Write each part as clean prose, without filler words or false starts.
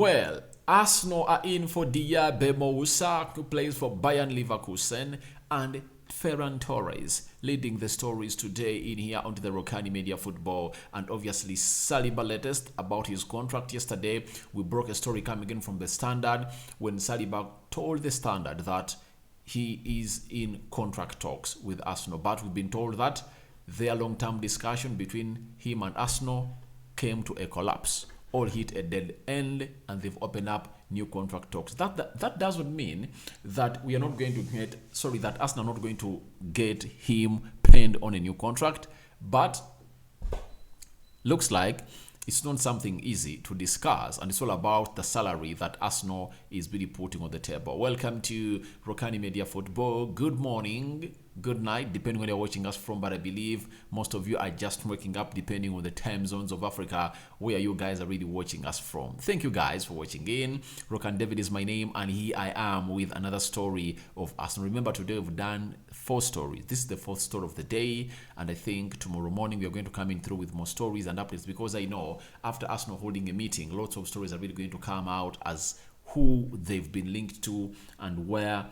Well, Arsenal are in for Diaby Moussa, who plays for Bayern Leverkusen, and Ferran Torres, leading the stories today in here onto the Rokani Media Football. And obviously, Saliba latest about his contract. Yesterday, we broke a story coming in from the Standard when Saliba told the Standard that he is in contract talks with Arsenal. But we've been told that their long-term discussion between him and Arsenal came to a collapse. All hit a dead end, and they've opened up new contract talks. That doesn't mean that we are not going to get, that Arsenal are not going to get him penned on a new contract, but looks like it's not something easy to discuss, and it's all about the salary that Arsenal is really putting on the table. Welcome to Rokani Media Football. Good morning, good night, depending on where you're watching us from, but I believe most of you are just waking up depending on the time zones of Africa where you guys are really watching us from. Thank you guys for watching in. Rokan David is my name, and here I am with another story of Arsenal. Remember, today we've done 4 stories. This is the 4th story of the day, and I think tomorrow morning we are going to come in through with more stories and updates, because I know after Arsenal holding a meeting, lots of stories are really going to come out as who they've been linked to and where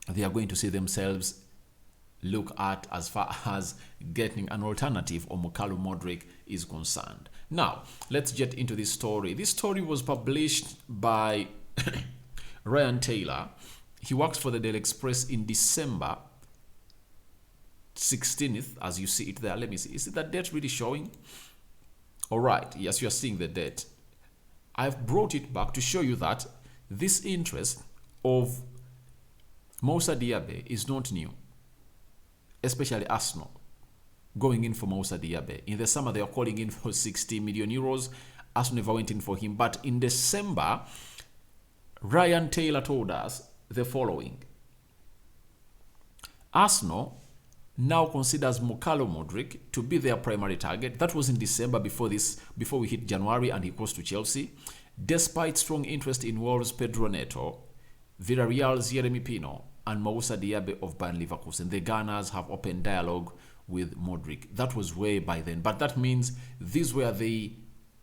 they are going to see themselves look at as far as getting an alternative or Moussa Modric is concerned. Now, let's get into this story. This story was published by Ryan Taylor. He works for the Daily Express in December 16th, as you see it there. Let me see. Is it that date really showing? All right. Yes, you are seeing the date. I've brought it back to show you that this interest of Moussa Diaby is not new, especially Arsenal going in for Moussa Diaby. In the summer, they are calling in for 60 million euros. Arsenal never went in for him. But in December, Ryan Taylor told us the following. Arsenal now considers Moussa Modric to be their primary target. That was in December before we hit January, and he goes to Chelsea. Despite strong interest in Wolves' Pedro Neto, Villarreal's Jeremy Pino, and Moussa Diaby of Bayern Leverkusen, the Gunners have opened dialogue with Modric. That was way by then, but that means these were the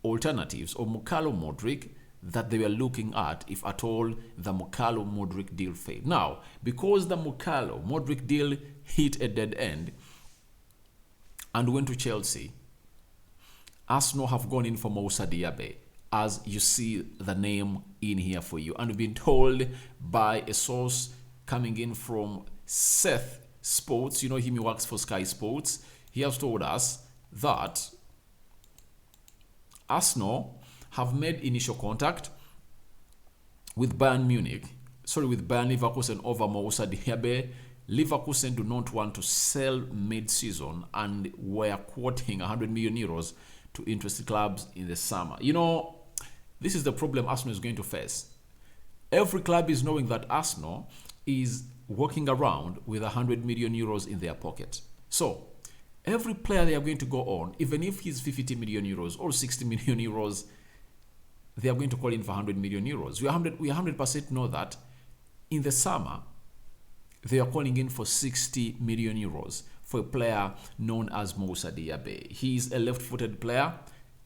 alternatives or Moussa Modric that they were looking at if at all the Moussa Modric deal failed. Now, because the Moussa Modric deal hit a dead end and went to Chelsea, Arsenal have gone in for Moussa Diaby, as you see the name in here for you. And we've been told by a source coming in from Seth Sports, you know him, he works for Sky Sports. He has told us that Arsenal have made initial contact with Bayern Leverkusen over Moussa Diaby. Leverkusen do not want to sell mid-season, and were quoting 100 million euros to interested clubs in the summer. You know, this is the problem Arsenal is going to face. Every club is knowing that Arsenal is walking around with 100 million euros in their pocket. So, every player they are going to go on, even if he's 50 million euros or 60 million euros, they are going to call in for 100 million euros. We 100% know that in the summer, they are calling in for 60 million euros for a player known as Moussa Diaby. He's a left-footed player.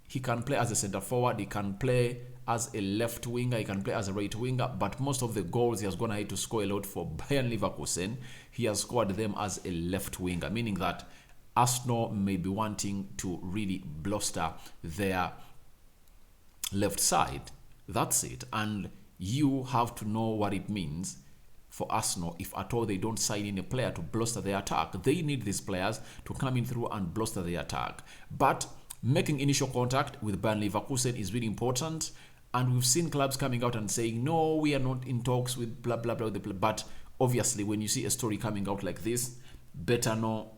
He can play as a center forward. He can play as a left winger. He can play as a right winger. But most of the goals he has gone ahead to score a lot for Bayern Leverkusen, he has scored them as a left winger, meaning that Arsenal may be wanting to really bluster their left side. That's it. And you have to know what it means for Arsenal if at all they don't sign in a player to bluster their attack. They need these players to come in through and bluster their attack. But making initial contact with Bayern Leverkusen is really important. And we've seen clubs coming out and saying, no, we are not in talks with blah, blah, blah. But obviously, when you see a story coming out like this, better know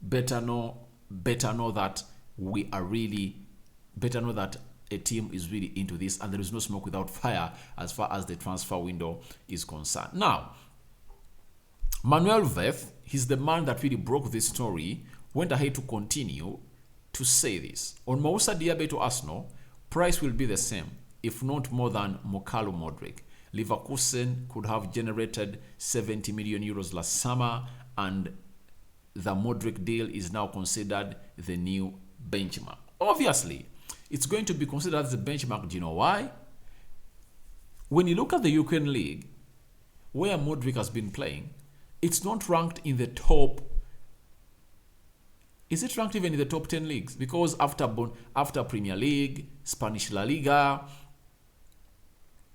that a team is really into this, and there is no smoke without fire as far as the transfer window is concerned. Now, Manuel Veth, he's the man that really broke this story, went ahead to continue to say this. On Moussa Diaby to Arsenal, price will be the same, if not more than Moussa Modric. Leverkusen could have generated 70 million euros last summer, and the Modric deal is now considered the new benchmark. Obviously, It's going to be considered as a benchmark. Do you know why? When you look at the Ukraine League, where Modric has been playing, it's not ranked in the top. Is it ranked even in the top 10 leagues? Because after Premier League, Spanish La Liga,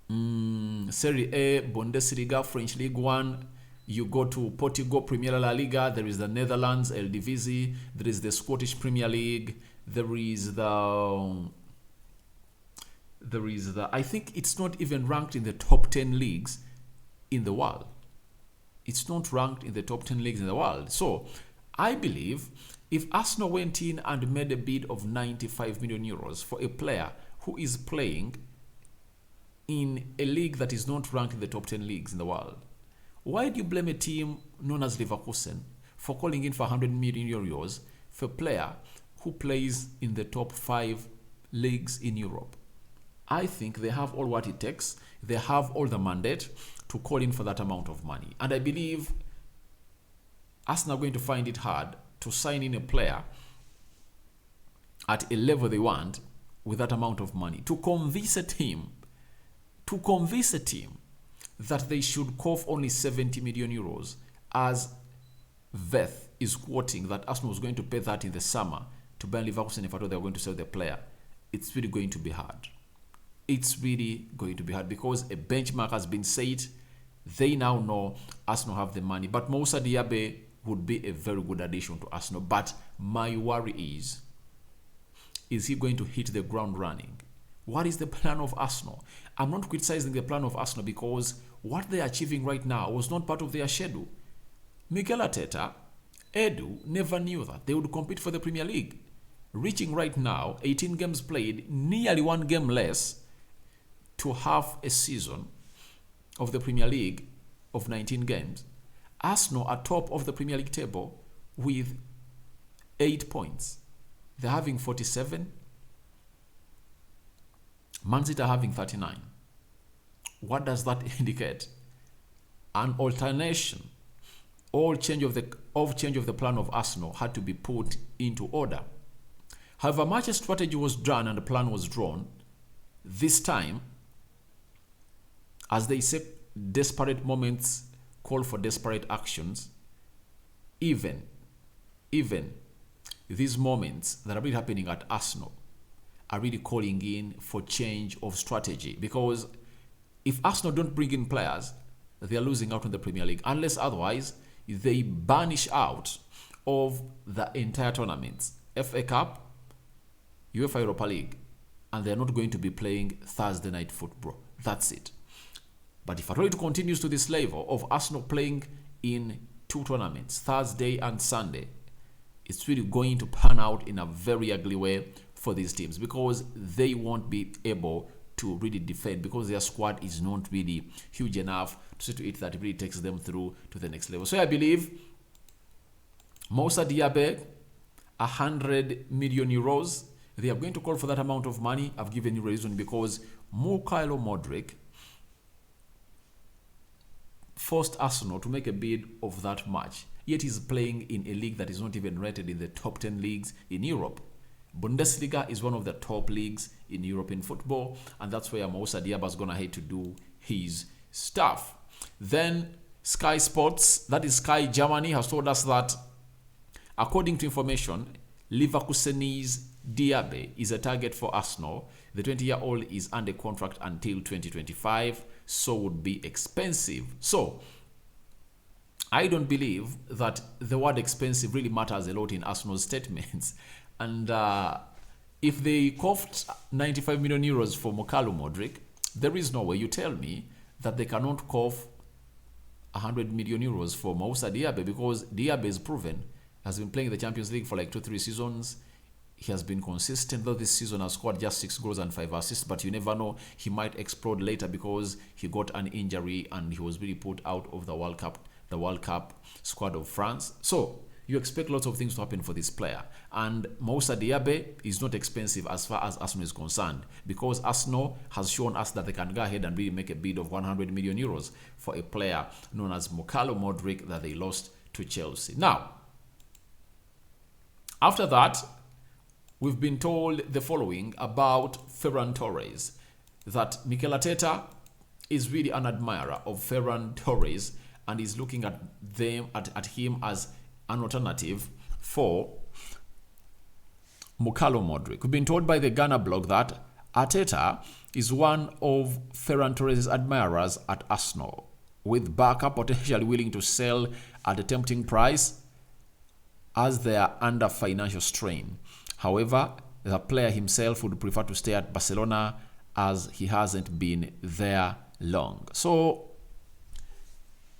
Serie A, Bundesliga, French League 1, you go to Portugal, Premier La Liga, there is the Netherlands, Eredivisie, there is the Scottish Premier League, there is the I think it's not even ranked in the top 10 leagues in the world. It's not ranked in the top 10 leagues in the world. So I believe if Arsenal went in and made a bid of 95 million euros for a player who is playing in a league that is not ranked in the top 10 leagues in the world, why do you blame a team known as Leverkusen for calling in for 100 million euros for a player who plays in the top 5 leagues in Europe? I think they have all what it takes. They have all the mandate to call in for that amount of money. And I believe Arsenal are going to find it hard to sign in a player at a level they want with that amount of money. To convince a team that they should cough only 70 million euros, as Veth is quoting that Arsenal was going to pay that in the summer to buy Leverkusen if at all they were going to sell the player. It's really going to be hard. It's really going to be hard because a benchmark has been set. They now know Arsenal have the money. But Moussa Diaby would be a very good addition to Arsenal. But my worry is he going to hit the ground running? What is the plan of Arsenal? I'm not criticizing the plan of Arsenal because what they're achieving right now was not part of their schedule. Mikel Arteta, Edu, never knew that they would compete for the Premier League. Reaching right now, 18 games played, nearly one game less to half a season of the Premier League of 19 games. Arsenal are top of the Premier League table with 8 points. They're having 47. Man City are having 39. What does that indicate? An alternation or change of the plan of Arsenal had to be put into order. However much a strategy was done and a plan was drawn, this time, as they say, desperate moments call for desperate actions. Even these moments that are really happening at Arsenal are really calling in for change of strategy, because if Arsenal don't bring in players, they are losing out on the Premier League. Unless otherwise, they banish out of the entire tournaments, FA Cup, UEFA Europa League, and they're not going to be playing Thursday night football. That's it. But if at all it continues to this level of Arsenal playing in 2 tournaments, Thursday and Sunday, it's really going to pan out in a very ugly way for these teams, because they won't be able to really defend, because their squad is not really huge enough to see to it that it really takes them through to the next level. So I believe Moussa Diaby, 100 million euros, they are going to call for that amount of money. I've given you a reason, because Mykhailo Modric forced Arsenal to make a bid of that much, yet he's playing in a league that is not even rated in the top 10 leagues in Europe. Bundesliga is one of the top leagues in European football, and that's where Moussa Diaby is going to have to do his stuff. Then Sky Sports, that is Sky Germany, has told us that according to information, Leverkusen's Diaby is a target for Arsenal. The 20-year-old is under contract until 2025, so would be expensive. So I don't believe that the word expensive really matters a lot in Arsenal's statements. And if they coughed 95 million euros for Mykhailo Modric, there is no way you tell me that they cannot cough 100 million euros for Moussa Diaby, because Diaby is proven, has been playing the Champions League for like 2-3 seasons. He has been consistent, though this season has scored just 6 goals and 5 assists, but you never know, he might explode later because he got an injury and he was really put out of the World Cup squad of France. So you expect lots of things to happen for this player. And Moussa Diaby is not expensive as far as Arsenal is concerned, because Arsenal has shown us that they can go ahead and really make a bid of 100 million euros for a player known as Mykhailo Modric that they lost to Chelsea. Now, after that, we've been told the following about Ferran Torres, that Mikel Arteta is really an admirer of Ferran Torres and is looking at him as an alternative for Mukalo Modric. We've been told by the Ghana blog that Arteta is one of Ferran Torres' admirers at Arsenal, with Barca potentially willing to sell at a tempting price as they are under financial strain. However, the player himself would prefer to stay at Barcelona as he hasn't been there long. So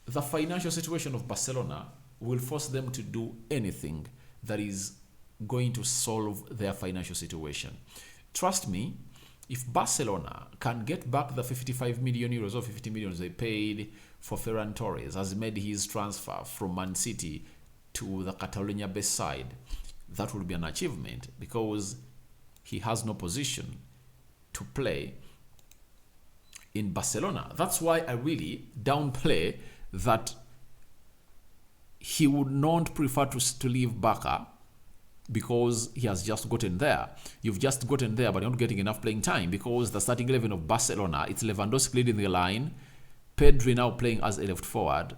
the financial situation of Barcelona will force them to do anything that is going to solve their financial situation. Trust me, if Barcelona can get back the 55 million euros or 50 million they paid for Ferran Torres, has made his transfer from Man City to the Catalonia-based side, that will be an achievement because he has no position to play in Barcelona. That's why I really downplay that he would not prefer to leave Barca because he has just gotten there. You've just gotten there, but you're not getting enough playing time because the starting 11 of Barcelona, it's Lewandowski leading the line, Pedri now playing as a left forward,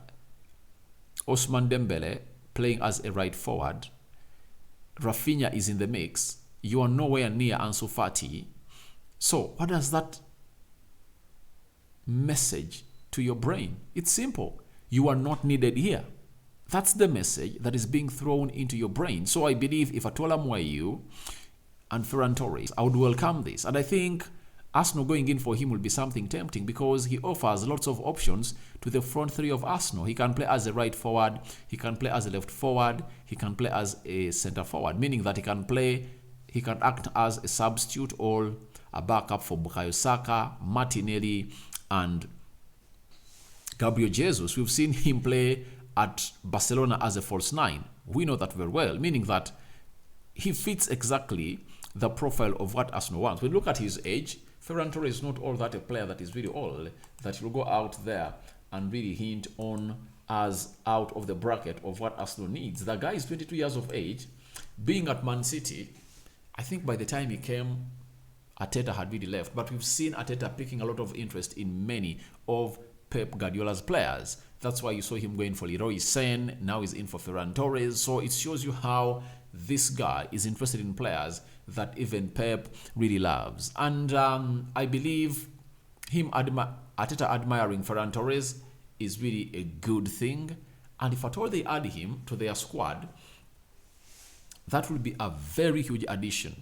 Ousmane Dembele playing as a right forward, Rafinha is in the mix, you are nowhere near Ansu Fati. So what does that message to your brain? It's simple. You are not needed here. That's the message that is being thrown into your brain. So I believe if Atola Mwayu and Ferran Torres, I would welcome this. And I think Arsenal going in for him will be something tempting because he offers lots of options to the front three of Arsenal. He can play as a right forward, he can play as a left forward, he can play as a centre forward, meaning that he can act as a substitute or a backup for Bukayo Saka, Martinelli, and Gabriel Jesus. We've seen him play at Barcelona as a false nine. We know that very well, meaning that he fits exactly the profile of what Arsenal wants. When you look at his age, Ferran Torres is not all that a player that is really old, that will go out there and really hint on as out of the bracket of what Arsenal needs. The guy is 22 years of age, being at Man City. I think by the time he came, Arteta had really left, but we've seen Arteta picking a lot of interest in many of Pep Guardiola's players. That's why you saw him going for Leroy Sane, now he's in for Ferran Torres. So it shows you how this guy is interested in players that even Pep really loves. And I believe Arteta admiring Ferran Torres is really a good thing. And if at all they add him to their squad, that will be a very huge addition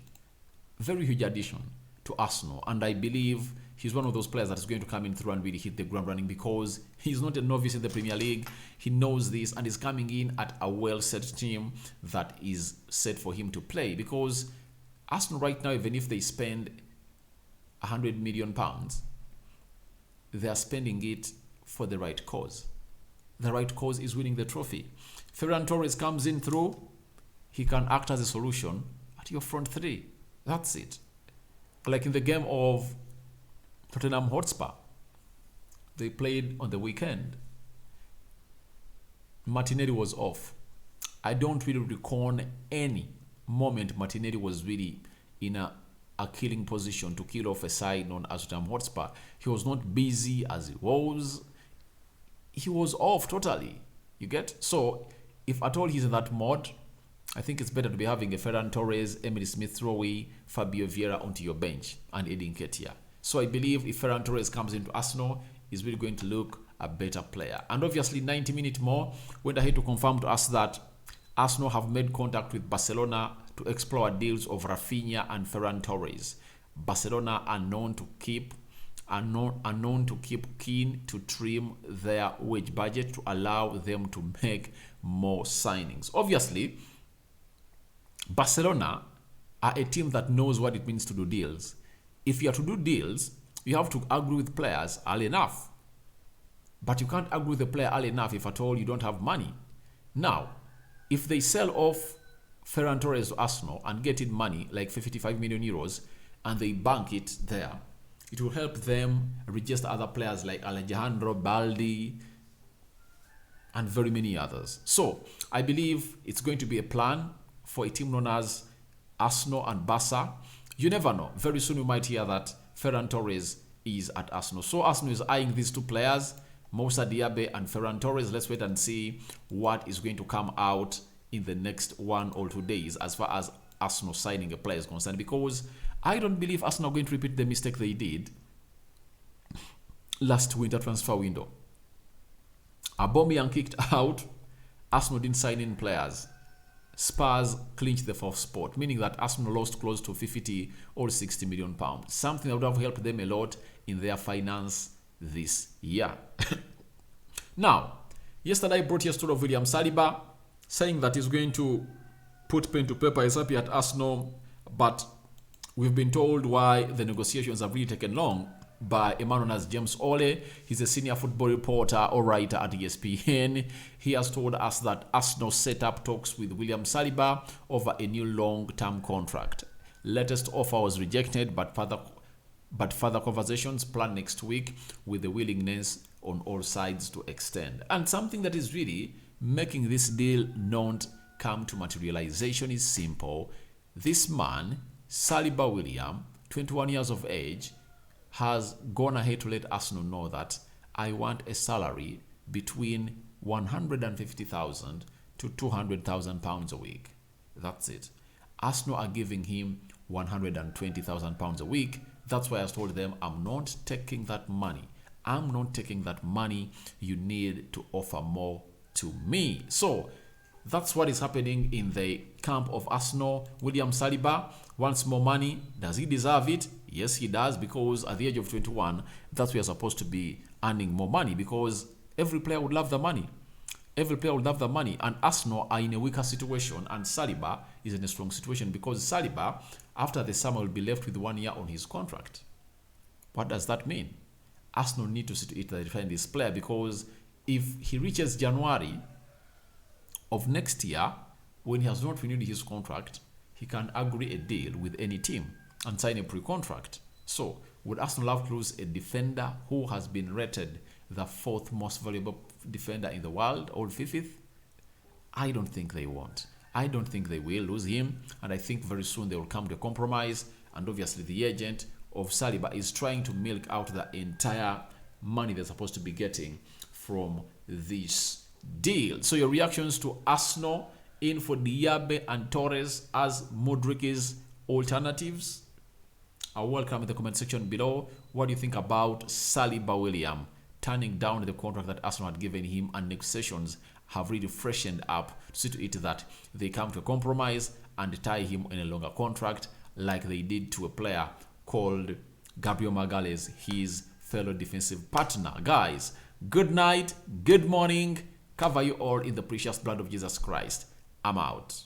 to Arsenal. And I believe he's one of those players that is going to come in through and really hit the ground running because he's not a novice in the Premier League. He knows this and is coming in at a well-set team that is set for him to play. Because Arsenal right now, even if they spend £100 million, they are spending it for the right cause. The right cause is winning the trophy. Ferran Torres comes in through, he can act as a solution at your front three. That's it. Like in the game of Tottenham Hotspur, they played on the weekend. Martinelli was off. I don't really recall any moment Martinelli was really in a killing position to kill off a side known as Tottenham Hotspur. He was not busy as he was. He was off totally. You get? So, if at all he's in that mode, I think it's better to be having a Ferran Torres, Emily Smith-Rowe, Fabio Vieira onto your bench and Edin Ketia. So I believe if Ferran Torres comes into Arsenal, he's really going to look a better player. And obviously 90 minutes more, went ahead to confirm to us that Arsenal have made contact with Barcelona to explore deals of Rafinha and Ferran Torres. Barcelona are known to keep keen to trim their wage budget to allow them to make more signings. Obviously, Barcelona are a team that knows what it means to do deals. If you are to do deals, you have to agree with players early enough. But you can't agree with the player early enough if at all you don't have money. Now, if they sell off Ferran Torres to Arsenal and get in money like 55 million euros and they bank it there, it will help them register other players like Alejandro Baldi and very many others. So, I believe it's going to be a plan for a team known as Arsenal and Barca. You never know. Very soon we might hear that Ferran Torres is at Arsenal. So Arsenal is eyeing these two players, Moussa Diaby and Ferran Torres. Let's wait and see what is going to come out in the next 1 or 2 days as far as Arsenal signing a player is concerned, because I don't believe Arsenal are going to repeat the mistake they did last winter transfer window. Aubameyang kicked out, Arsenal didn't sign in players. Spurs clinched the 4th spot, meaning that Arsenal lost close to 50 or 60 million pounds. Something that would have helped them a lot in their finance this year. Now, yesterday I brought you a story of William Saliba saying that he's going to put pen to paper. He's happy at Arsenal, but we've been told why the negotiations have really taken long by a man known as James Ole. He's a senior football reporter or writer at ESPN. He has told us that Arsenal set up talks with William Saliba over a new long-term contract. Latest offer was rejected, but further conversations planned next week with the willingness on all sides to extend. And something that is really making this deal not come to materialization is simple. This man, Saliba William, 21 years of age, has gone ahead to let Arsenal know that I want a salary between 150,000 to 200,000 pounds a week. That's it. Arsenal are giving him 120,000 pounds a week. That's why I told them, I'm not taking that money. I'm not taking that money. You need to offer more to me. So that's what is happening in the camp of Arsenal. William Saliba wants more money. Does he deserve it? Yes, he does, because at the age of 21, that's where you're supposed to be earning more money, because every player would love the money. Every player would love the money, and Arsenal are in a weaker situation, and Saliba is in a strong situation, because Saliba, after the summer, will be left with 1 year on his contract. What does that mean? Arsenal need to see to it that they find this player, because if he reaches January of next year, when he has not renewed his contract, he can agree a deal with any team and sign a pre-contract. So, would Arsenal have to lose a defender who has been rated the 4th most valuable defender in the world, or 5th? I don't think they won't. I don't think they will lose him, and I think very soon they will come to a compromise, and obviously the agent of Saliba is trying to milk out the entire money they're supposed to be getting from this deal. So your reactions to Arsenal in for Diaby and Torres as Mudrik's alternatives are welcome in the comment section below. What do you think about Saliba William turning down the contract that Arsenal had given him, and negotiations have really freshened up to see to it that they come to a compromise and tie him in a longer contract, like they did to a player called Gabriel Magalhaes, his fellow defensive partner. Guys, good night, good morning. Cover you all in the precious blood of Jesus Christ. I'm out.